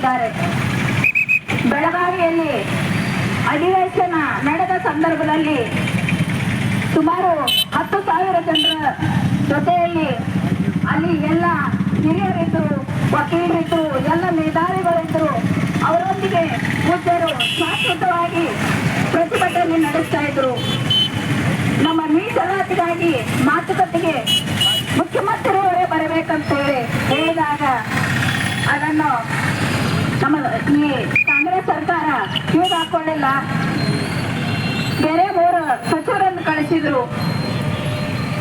ಮಾಡಿದ್ದಾರೆ. ಬೆಳಗಾವಿಯಲ್ಲಿ ಅಧಿವೇಶನ ನಡೆದ ಸಂದರ್ಭದಲ್ಲಿ ಸುಮಾರು 10,000 ಜನರ ಜೊತೆಯಲ್ಲಿ ಅಲ್ಲಿ ಎಲ್ಲ ಹಿರಿಯರಿದ್ದರು, ವಕೀಲರಿದ್ದರು, ಎಲ್ಲ ಮೇಧಾವಿಗಳಿದ್ದರು. ಅವರೊಂದಿಗೆ ಪೂಜ್ಯರು ಶಾಶ್ವತವಾಗಿ ಪ್ರತಿಭಟನೆ ನಡೆಸ್ತಾ ಇದ್ರು. ನಮ್ಮ ಮೀಸಲಾತಿಗಾಗಿ ಮಾತುಕತೆಗೆ ಮುಖ್ಯಮಂತ್ರಿಯವರೇ ಬರಬೇಕಂತೇಳಿ ಹೇಳಿದಾಗ ಅದನ್ನು ನಮ್ಮ ಈ ಕಾಂಗ್ರೆಸ್ ಸರ್ಕಾರ ಕಿವಿಗೆ ಹಾಕೊಳ್ಳಿಲ್ಲ. ಬೇರೆ 3 ಸಚಿವರನ್ನು ಕಳಿಸಿದ್ರು.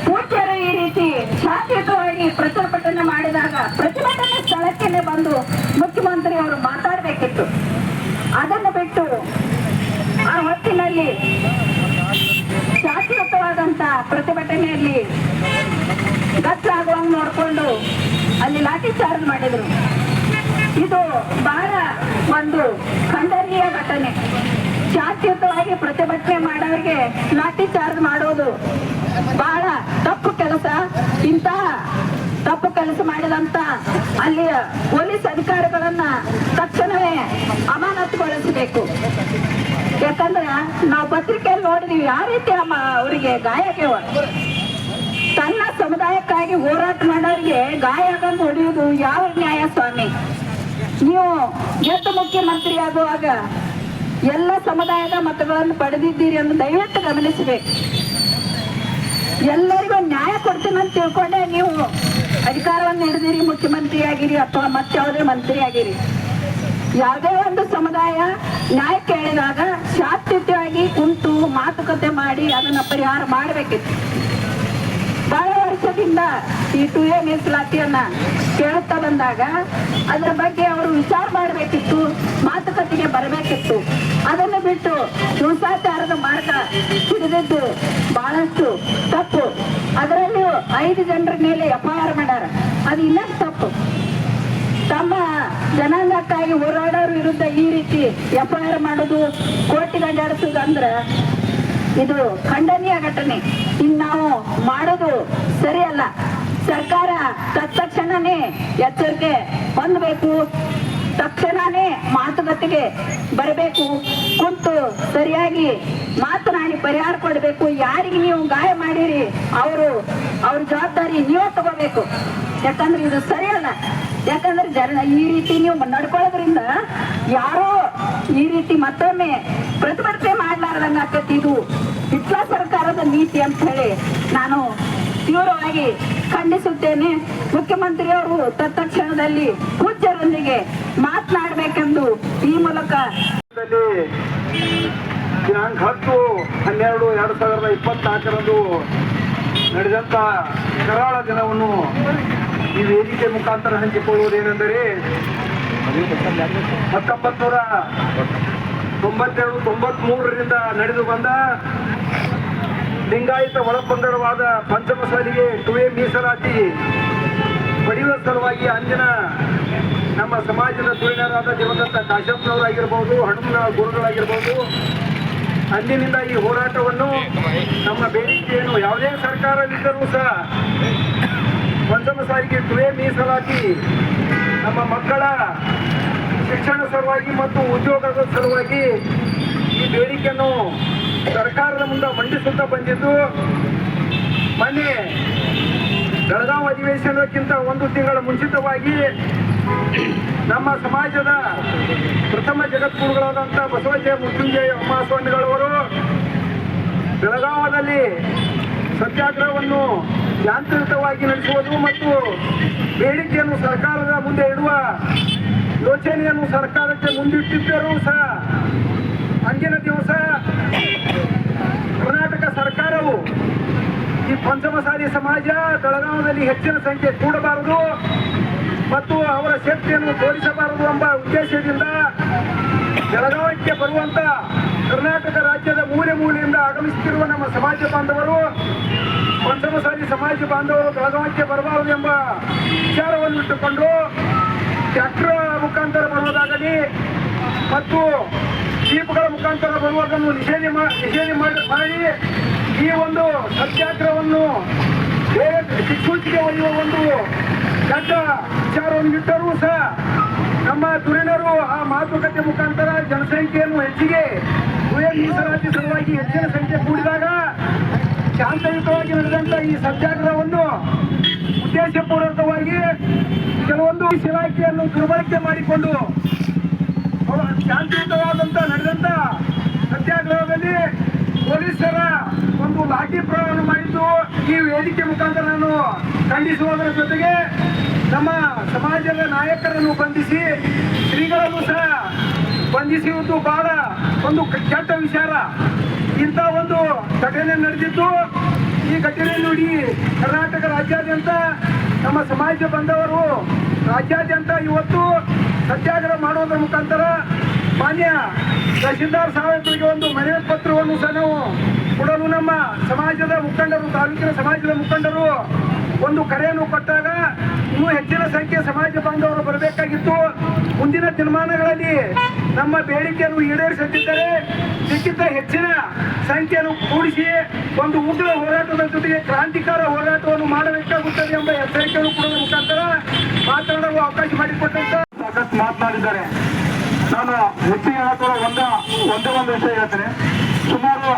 ಪೂಜ್ಯರು ಈ ರೀತಿ ಶಾಂತಿಯುತವಾಗಿ ಪ್ರತಿಭಟನೆ ಮಾಡಿದಾಗ ಪ್ರತಿಭಟನೆ ಸ್ಥಳಕ್ಕೆ ಬಂದು ಮುಖ್ಯಮಂತ್ರಿ ಅವರು ಮಾತಾಡಬೇಕಿತ್ತು. ಅದನ್ನು ಬಿಟ್ಟು ಆ ಹೊತ್ತಿನಲ್ಲಿ ಶಾಂತಿಯುತವಾದಂತ ಪ್ರತಿಭಟನೆಯಲ್ಲಿ ಗದ್ದಾಗುವಂಗೆ ನೋಡಿಕೊಂಡು ಅಲ್ಲಿ ಲಾಠಿ ಚಾರ್ಜ್ ಮಾಡಿದ್ರು. ಇದು ಬಹಳ ಒಂದು ಖಂಡನೀಯ ಘಟನೆ. ಶಾಂತಿಯುತವಾಗಿ ಪ್ರತಿಭಟನೆ ಮಾಡೋರಿಗೆ ಲಾಠಿ ಚಾರ್ಜ್ ಮಾಡೋದು ಬಹಳ ತಪ್ಪು ಕೆಲಸ. ಇಂತಹ ತಪ್ಪು ಕೆಲಸ ಮಾಡಿದಂತ ಅಲ್ಲಿಯ ಪೊಲೀಸ್ ಅಧಿಕಾರಿಗಳನ್ನ ತಕ್ಷಣವೇ ಅಮಾನತುಗೊಳಿಸಬೇಕು. ಯಾಕಂದ್ರೆ ನಾವು ಪತ್ರಿಕೆಯಲ್ಲಿ ನೋಡಿದೀವಿ ಯಾವ ರೀತಿ ಅವರಿಗೆ ಗಾಯ ಆಗ್ಯವ. ತನ್ನ ಸಮುದಾಯಕ್ಕಾಗಿ ಹೋರಾಟ ಮಾಡೋರಿಗೆ ಗಾಯ ಆಗಂತ ಹೊಡೆಯುವುದು ಯಾವ ನ್ಯಾಯ ಸ್ವಾಮಿ? ನೀವು ಗೆದ್ದು ಮುಖ್ಯಮಂತ್ರಿ ಆಗುವಾಗ ಎಲ್ಲ ಸಮುದಾಯದ ಮತಗಳನ್ನು ಪಡೆದಿದ್ದೀರಿ ಎಂದು ದಯವಿಟ್ಟು ಗಮನಿಸಬೇಕು. ಎಲ್ಲರಿಗೂ ನ್ಯಾಯ ಕೊಡ್ತೀನಿ ಅಂತ ತಿಳ್ಕೊಂಡೆ ನೀವು ಅಧಿಕಾರವನ್ನು ಹಿಡಿದಿರಿ, ಮುಖ್ಯಮಂತ್ರಿ ಆಗಿರಿ ಅಥವಾ ಮತ್ತಾವುದೇ ಮಂತ್ರಿ ಆಗಿರಿ. ಯಾವುದೇ ಒಂದು ಸಮುದಾಯ ನ್ಯಾಯ ಕೇಳಿದಾಗ ಶಾಂತಿಯುತವಾಗಿ ಕುಂತು ಮಾತುಕತೆ ಮಾಡಿ ಅದನ್ನ ಪರಿಹಾರ ಮಾಡಬೇಕಿತ್ತು. ಬಹಳ ವರ್ಷದಿಂದ ಈ 2A ಮೀಸಲಾತಿಯನ್ನ ಕೇಳುತ್ತಾ ಬಂದಾಗ ಅದರ ಬಗ್ಗೆ ಅವರು ವಿಚಾರ ಮಾಡಬೇಕಿತ್ತು, ಮಾತುಕತೆಗೆ ಬರಬೇಕಿತ್ತು. ಅದನ್ನು ಬಿಟ್ಟು ಹಿಂಸಾಚಾರದ ಮಾರ್ಗ ಹಿಡಿದಿದ್ದು ಬಹಳಷ್ಟು ತಪ್ಪು. ಅದರಲ್ಲಿಯೂ 5 ಜನರ ಮೇಲೆ FIR ಮಾಡ್ಯಾರ. ಅದು ಇನ್ನಷ್ಟು ತಪ್ಪು. ತಮ್ಮ ಜನಾಂಗಕ್ಕಾಗಿ ಹೋರಾಡೋರ ವಿರುದ್ಧ ಈ ರೀತಿ FIR ಮಾಡೋದು, ಕೋರ್ಟಿಗೆ ಅಡ್ಡಾಡಿಸೋದು ಅಂದ್ರೆ ಇದು ಖಂಡನೀಯ ಘಟನೆ. ಇನ್ನು ನಾವು ಮಾಡೋದು ಸರಿಯಲ್ಲ. ಸರ್ಕಾರ ತಕ್ಷಣನೇ ಎಚ್ಚರಿಕೆ ಹೊಂದಬೇಕು, ತಕ್ಷಣನೇ ಮಾತುಕತೆಗೆ ಬರಬೇಕು, ಕುಂತು ಸರಿಯಾಗಿ ಮಾತನಾಡಿ ಪರಿಹಾರ ಕೊಡಬೇಕು. ಯಾರಿಗೆ ನೀವು ಗಾಯ ಮಾಡಿರಿ ಅವ್ರ ಜವಾಬ್ದಾರಿ ನೀವೇ ತಗೋಬೇಕು. ಯಾಕಂದ್ರೆ ಇದು ಸರಿಯಲ್ಲ. ಯಾಕಂದ್ರೆ ಈ ರೀತಿ ನೀವು ನಡ್ಕೊಳ್ಳೋದ್ರಿಂದ ಯಾರೋ ಈ ರೀತಿ ಮತ್ತೊಮ್ಮೆ ಪ್ರತಿಭಟನೆ ಮಾಡ್ಲಾರ್ದಂಗ ಆಕತಿ. ಇದು ಹಿಟ್ಲ ಸರ್ಕಾರದ ನೀತಿ ಅಂತ ಹೇಳಿ ನಾನು ತೀವ್ರವಾಗಿ ಖಂಡಿಸುತ್ತೇನೆ. ಮುಖ್ಯಮಂತ್ರಿಯವರು ತತ್ಕ್ಷಣದಲ್ಲಿ ಪೂಜ್ಯರೊಂದಿಗೆ ಮಾತನಾಡಬೇಕೆಂದು ಈ ಮೂಲಕ ದಿನಾಂಕ 10/12/2024 ನಡೆದಂತ ಕರಾಳ ದಿನವನ್ನು ಈ ವೇದಿಕೆ ಮುಖಾಂತರ ಹಂಚಿಕೊಳ್ಳುವುದೇನೆಂದರೆ 1992-93ರಿಂದ ನಡೆದು ಬಂದ ಲಿಂಗಾಯತ ಒಳಪಂಗಡವಾದ ಪಂಚಮಸಾಲಿಗೆ 2A ಮೀಸಲಾತಿ ಪಡೆಯುವ ಸಲುವಾಗಿ ಅಂದಿನ ನಮ್ಮ ಸಮಾಜದ ಧುರೀಣರಾದ ದಿವಂಗತ ಕಾಶಪ್ಪನವರಾಗಿರ್ಬೋದು, ಹಣ್ಣುನ ಗುರುಗಳಾಗಿರ್ಬೋದು, ಅಂದಿನಿಂದ ಈ ಹೋರಾಟವನ್ನು ನಮ್ಮ ಬೇಡಿಕೆಯನ್ನು ಯಾವುದೇ ಸರ್ಕಾರವಿದ್ದರೂ ಸಹ ಪಂಚಮಸಾಲಿಗೆ 2A ಮೀಸಲಾತಿ ನಮ್ಮ ಮಕ್ಕಳ ಶಿಕ್ಷಣ ಸಲುವಾಗಿ ಮತ್ತು ಉದ್ಯೋಗದ ಸಲುವಾಗಿ ಈ ಬೇಡಿಕೆಯನ್ನು ಸರ್ಕಾರದ ಮುಂದೆ ಮಂಡಿಸುತ್ತಾ ಬಂದಿದ್ದು, ಮೊನ್ನೆ ಬೆಳಗಾವಿ ಅಧಿವೇಶನಕ್ಕಿಂತ 1 ತಿಂಗಳ ಮುಂಚಿತವಾಗಿ ನಮ್ಮ ಸಮಾಜದ ಪ್ರಥಮ ಜಗದ್ಗುರುಗಳಾದಂಥ ಬಸವಜ್ಜ ಮೃತ್ಯುಂಜಯ ಮಹಾಸ್ವಾಮಿಗಳವರು ಬೆಳಗಾವದಲ್ಲಿ ಸತ್ಯಾಗ್ರಹವನ್ನು ಶಾಂತಿಯುತವಾಗಿ ನಡೆಸುವುದು ಮತ್ತು ಬೇಡಿಕೆಯನ್ನು ಸರ್ಕಾರದ ಮುಂದೆ ಇಡುವ ಯೋಚನೆಯನ್ನು ಸರ್ಕಾರಕ್ಕೆ ಮುಂದಿಟ್ಟಿದ್ದರೂ ಸಹ ಅಂದಿನ ದಿವಸ ಕರ್ನಾಟಕ ಸರ್ಕಾರವು ಈ ಪಂಚಮಸಾಲಿ ಸಮಾಜ ಬೆಳಗಾವದಲ್ಲಿ ಹೆಚ್ಚಿನ ಸಂಖ್ಯೆ ಕೂಡಬಾರದು ಮತ್ತು ಅವರ ಶಕ್ತಿಯನ್ನು ತೋರಿಸಬಾರದು ಎಂಬ ಉದ್ದೇಶದಿಂದ ಬೆಳಗಾವಿಗೆ ಬರುವಂತ ಕರ್ನಾಟಕ ರಾಜ್ಯದ ಮೂಲೆ ಮೂಲೆಯಿಂದ ಆಗಮಿಸುತ್ತಿರುವ ನಮ್ಮ ಸಮಾಜ ಬಾಂಧವರು, ಪಂಚಮಸಾಲಿ ಸಮಾಜ ಬಾಂಧವರು ಬೆಳಗಾವಿಗೆ ಬರಬಾರದು ಎಂಬ ವಿಚಾರವನ್ನು ಇಟ್ಟುಕೊಂಡು ಟ್ರ್ಯಾಕ್ಟರ್ ಮುಖಾಂತರ ಬರುವುದಾಗಲಿ ಮತ್ತು ಜೀಪ್ಗಳ ಮುಖಾಂತರ ಬರುವುದನ್ನು ನಿಷೇಧ ಮಾಡಿ ಈ ಒಂದು ಸತ್ಯಾಗ್ರಹವನ್ನು ದಿಕ್ಸೂಚಿಗೆ ಒಯ್ಯುವ ಒಂದು ದೊಡ್ಡ ವಿಚಾರವನ್ನು ಇಟ್ಟರೂ ಸಹ ನಮ್ಮ ಧುರೀಣರು ಮಾತುಕತೆ ಮುಖಾಂತರ ಜನಸಂಖ್ಯೆಯನ್ನು ಹೆಚ್ಚಿಗೆ ಸ್ವಯಂ ಮೀಸಲಾತಿ ಸಲುವಾಗಿ ಹೆಚ್ಚಿನ ಸಂಖ್ಯೆ ಕೂಡಿದಾಗ ಶಾಂತಿಯುತವಾಗಿ ನಡೆದಂತ ಈ ಸತ್ಯಾಗ್ರಹವನ್ನು ಉದ್ದೇಶಪೂರ್ವಕವಾಗಿ ಕೆಲವೊಂದು ಇಲಾಖೆಯನ್ನು ದುರ್ಬಳಕೆ ಮಾಡಿಕೊಂಡು ಶಾಂತಿಯುತವಾದಂತ ನಡೆದಂತ ಸತ್ಯಾಗ್ರಹದಲ್ಲಿ ಪೊಲೀಸರ ಒಂದು ಲಾಠಿ ಪ್ರಯೋಗ ಮಾಡಿದ್ದು ಈ ವೇದಿಕೆ ಮುಖಾಂತರ ನಾನು ಖಂಡಿಸುವುದರ ಜೊತೆಗೆ ನಮ್ಮ ಸಮಾಜದ ನಾಯಕರನ್ನು ಬಂಧಿಸಿ ಶ್ರೀಗಳನ್ನು ಸಹ ಬಂಧಿಸುವುದು ಬಹಳ ಒಂದು ಕೆಟ್ಟ ವಿಚಾರ. ಇಂಥ ಒಂದು ಘಟನೆ ನಡೆದಿದ್ದು ಈ ಘಟನೆಯನ್ನು ಇಡೀ ಕರ್ನಾಟಕ ರಾಜ್ಯಾದ್ಯಂತ ನಮ್ಮ ಸಮಾಜ ಬಂದವರು ರಾಜ್ಯಾದ್ಯಂತ ಇವತ್ತು ಸತ್ಯಾಗ್ರಹ ಮಾಡುವುದರ ಮುಖಾಂತರ ಮಾನ್ಯ ತಹಶೀಲ್ದಾರ್ ಸಾಹೇಬರಿಗೆ ಒಂದು ಮನವಿ ಪತ್ರವನ್ನು ಸಹ ನಾವು ಕೊಡಲು ನಮ್ಮ ಸಮಾಜದ ಮುಖಂಡರು ತಾಲೂಕಿನ ಸಮಾಜದ ಮುಖಂಡರು ಒಂದು ಕರೆಯನ್ನು ಕೊಟ್ಟಾಗ ಇನ್ನೂ ಹೆಚ್ಚಿನ ಸಂಖ್ಯೆ ಸಮಾಜ ಬಾಂಧವರು ಬರಬೇಕಾಗಿತ್ತು. ಮುಂದಿನ ದಿನಮಾನಗಳಲ್ಲಿ ನಮ್ಮ ಬೇಡಿಕೆಯನ್ನು ಈಡೇರಿಸುತ್ತಿದ್ದರೆ ಇದಕ್ಕಿಂತ ಹೆಚ್ಚಿನ ಸಂಖ್ಯೆಯನ್ನು ಕೂಡಿಸಿ ಒಂದು ಉಗ್ರ ಹೋರಾಟದ ಜೊತೆಗೆ ಕ್ರಾಂತಿಕಾರ ಹೋರಾಟವನ್ನು ಮಾಡಬೇಕಾಗುತ್ತದೆ ಎಂಬ ಎಚ್ಚರಿಕೆಯನ್ನು ಕೊಡುವ ಮುಖಾಂತರ ಮಾತನಾಡಲು ಅವಕಾಶ ಮಾಡಿಕೊಟ್ಟಂತ ಸಾಕಷ್ಟು ಮಾತನಾಡಿದ್ದಾರೆ. ನಾನು ಹೆಚ್ಚಿಗೆ ಹಾಕುವ ಒಂದೇ ಒಂದು ವಿಷಯ ಹೇಳ್ತೇನೆ. ಸುಮಾರು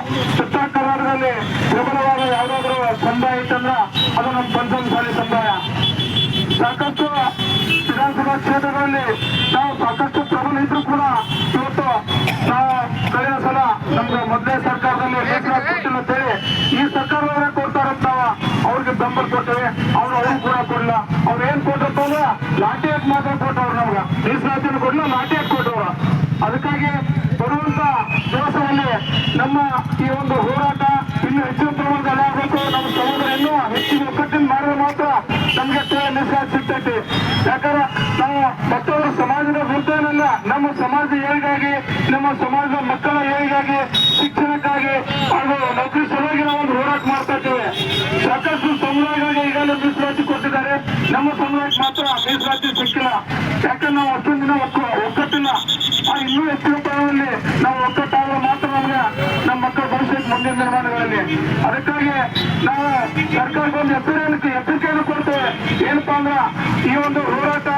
ಉತ್ತರ ಕರ್ನಾಟಕದಲ್ಲಿ ಪ್ರಬಲವಾದ ಯಾವುದಾದ್ರೂ ಸಮುದಾಯ ಇತ್ತಂದ್ರ ಅದು ನಮ್ಮ ಪಂಚಮಸಾಲಿ ಸಮುದಾಯ. ಸಾಕಷ್ಟು ವಿಧಾನಸಭಾ ಕ್ಷೇತ್ರಗಳಲ್ಲಿ ನಾವು ಸಾಕಷ್ಟು ಪ್ರಬಲ ಇದ್ರು ಕೂಡ ಇವತ್ತು ನಾವು ಕಳೆದ ಸಲ ನಮ್ಗೆ ಮೊದಲೇ ಸರ್ಕಾರದಲ್ಲಿ ಮೀಸಲಾತಿ ಕೊಟ್ಟಿಲ್ಲ ಅಂತೇಳಿ ಈ ಸರ್ಕಾರದವರೇ ಕೊಡ್ತಾರಂತ ನಾವು ಅವ್ರಿಗೆ ಬೆಂಬಲ ಕೊಟ್ಟೇವೆ. ಅವ್ರಿಗೆ ಕೂಡ ಕೊಡಲ್ಲ. ಅವ್ರು ಏನ್ ಕೊಟ್ಟಪ್ಪ ಅಂದ್ರೆ ಲಾಠಿ ಹಾಕಿ ಮಾತ್ರ ಕೊಟ್ಟವ್ರು. ನಮ್ಗೆ ಮೀಸಲಾತಿಯನ್ನು ಕೊಡಲ್ಲ, ಲಾಠಿ ಹಾಕಿ ಕೊಟ್ಟವ್ರು. ಅದಕ್ಕಾಗಿ ಬರುವಂತ ದಿವಸದಲ್ಲಿ ನಮ್ಮ ಈ ಒಂದು ಹೋರಾಟ ಇನ್ನೂ ಹೆಚ್ಚಿನ ಪ್ರಮಾಣದಲ್ಲಿ ಆಗಬೇಕು. ನಮ್ಮ ಸಹೋದರ ಇನ್ನೂ ಹೆಚ್ಚಿನ ಒಗ್ಗಟ್ಟಿನ ಮಾಡಿದ್ರೆ ಮಾತ್ರ ನಮ್ಗೆ ಮೀಸಲಾತಿ ಸಿಗ್ತೈತಿ. ಯಾಕಂದ್ರೆ ನಾವು ಮತ್ತೊಬ್ಬರ ಸಮಾಜದ ವೃತ್ತೇನಲ್ಲ, ನಮ್ಮ ಸಮಾಜ ಏಳಿಗಾಗಿ, ನಮ್ಮ ಸಮಾಜದ ಮಕ್ಕಳ ಏಳಿಗಾಗಿ, ಶಿಕ್ಷಣಕ್ಕಾಗಿ ಹಾಗೂ ನೌಕರಿ ಸಲುವಾಗಿ ನಾವು ಒಂದು ಹೋರಾಟ ಮಾಡ್ತಾ ಇದ್ದೇವೆ. ಸಾಕಷ್ಟು ಸಮುದಾಯಗಳಿಗೆ ಈಗಾಗಲೇ ಮೀಸಲಾತಿ ಕೊಟ್ಟಿದ್ದಾರೆ. ನಮ್ಮ ಸಮುದಾಯಕ್ಕೆ ಮಾತ್ರ ಮೀಸಲಾತಿ ಸಿಕ್ಕಿಲ್ಲ. ಯಾಕಂದ್ರೆ ನಾವು ಅಷ್ಟೊಂದು ದಿನ ಒಗ್ಗಟ್ಟಿಲ್ಲ. ಇನ್ನೂ ಹೆಚ್ಚಿನ ಪ್ರಮಾಣದಲ್ಲಿ ನಾವು ಒಗ್ಗಟ್ಟಾದ್ರೆ ಮಾತ್ರ ನಮ್ಗೆ ನಮ್ಮ ಮಕ್ಕಳ ಭವಿಷ್ಯಕ್ಕೆ ಮುಂದಿನ ನಿರ್ಮಾಣಗಳಲ್ಲಿ. ಅದಕ್ಕಾಗಿ ನಾವು ಸರ್ಕಾರಕ್ಕೆ ಒಂದು ಎಚ್ಚರಿಕೆಯನ್ನು ಕೊಡ್ತೇವೆ. ಏನಪ್ಪಾ ಅಂದ್ರ ಈ ಒಂದು ಹೋರಾಟ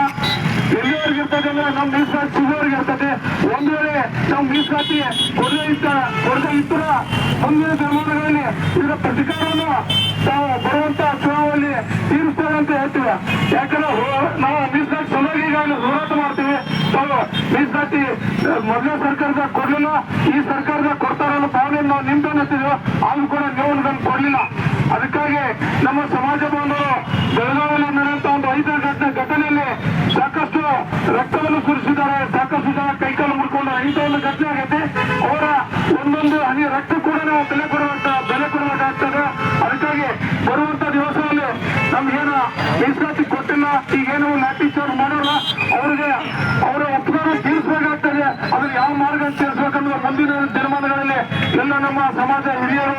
ಎಲ್ಲಿವರೆಗೆ ಇರ್ತದೆ ಅಂದ್ರೆ ನಮ್ಮ ಮೀಸಲಾತಿ ಸಿಗೋವರೆಗೆ ಇರ್ತದೆ. ಒಂದು ವೇಳೆ ನಾವು ಮೀಸಲಾತಿ ಕೊಡದೇ ಇತ್ತರ ಮುಂದಿನ ನಿರ್ಮಾಣಗಳಲ್ಲಿ ಇದರ ಪ್ರತಿಕಾರವನ್ನು ನಾವು ಬರುವಂತ ಚುನಾವಣೆಯಲ್ಲಿ ತೀರಿಸ್ತೇವೆ ಅಂತ ಹೇಳ್ತೀವಿ. ಯಾಕಂದ್ರೆ ನಾವು ಮೀಸಲಾತಿ ಸಲುವಾಗಿ ಈಗಾಗಲೇ ಹೋರಾಟ ಮಾಡ್ತೀವಿ. ನಾವು ಮೀಸಲಾತಿ ಮೊದಲೇ ಸರ್ಕಾರದ ಕೊಡ್ಲಿಲ್ಲ, ಈ ಸರ್ಕಾರದ ಕೊಡ್ತಾರಲ್ಲ ಭಾವನೆ ನಾವು ನಿಂತ್ಕೊಂಡಿರ್ತೀವಿ. ಆದ್ರೂ ಕೂಡ ನೀವು ನಮ್ಗೆ ಕೊಡ್ಲಿಲ್ಲ. ಅದಕ್ಕಾಗಿ ನಮ್ಮ ಸಮಾಜ ಬಾಂಧವರು ಬೆಳಗಾವಿಯಲ್ಲಿ ನಡೆಯುವಂತ ಒಂದು 5 ಘಟನೆಯಲ್ಲಿ ಸಾಕಷ್ಟು ರಕ್ತವನ್ನು ಸುರಿಸಿದ್ದಾರೆ. ಸಾಕಷ್ಟು ಜನ ಕೈಕಾಲು ಮುಡ್ಕೊಂಡು ಇಂಥ ಒಂದು ಘಟನೆ ಆಗೈತೆ. ಅವರ ಒಂದೊಂದು ಹನಿ ರಕ್ತ ಕೂಡ ನಾವು ಬೆಲೆ ಕೊಡಬೇಕಾಗ್ತದೆ. ಅದಕ್ಕಾಗಿ ಬರುವಂತ ದಿವಸದಲ್ಲಿ ನಮ್ಗೇನು ಮೀಸಲಾತಿ ಕೊಟ್ಟಿಲ್ಲ, ಈಗೇನು ಲಾಠಿ ಚಾರ್ಜ್ ಮಾಡೋಲ್ಲ, ಅವರಿಗೆ ಅವರ ಒಪ್ಪಂದ ತೀರಿಸಬೇಕಾಗ್ತದೆ. ಅದ್ರ ಯಾವ ಮಾರ್ಗ ತೀರಿಸಬೇಕನ್ನೋ ಮುಂದಿನ ದಿನಮಾನಗಳಲ್ಲಿ ಎಲ್ಲ ನಮ್ಮ ಸಮಾಜ ಹಿರಿಯರು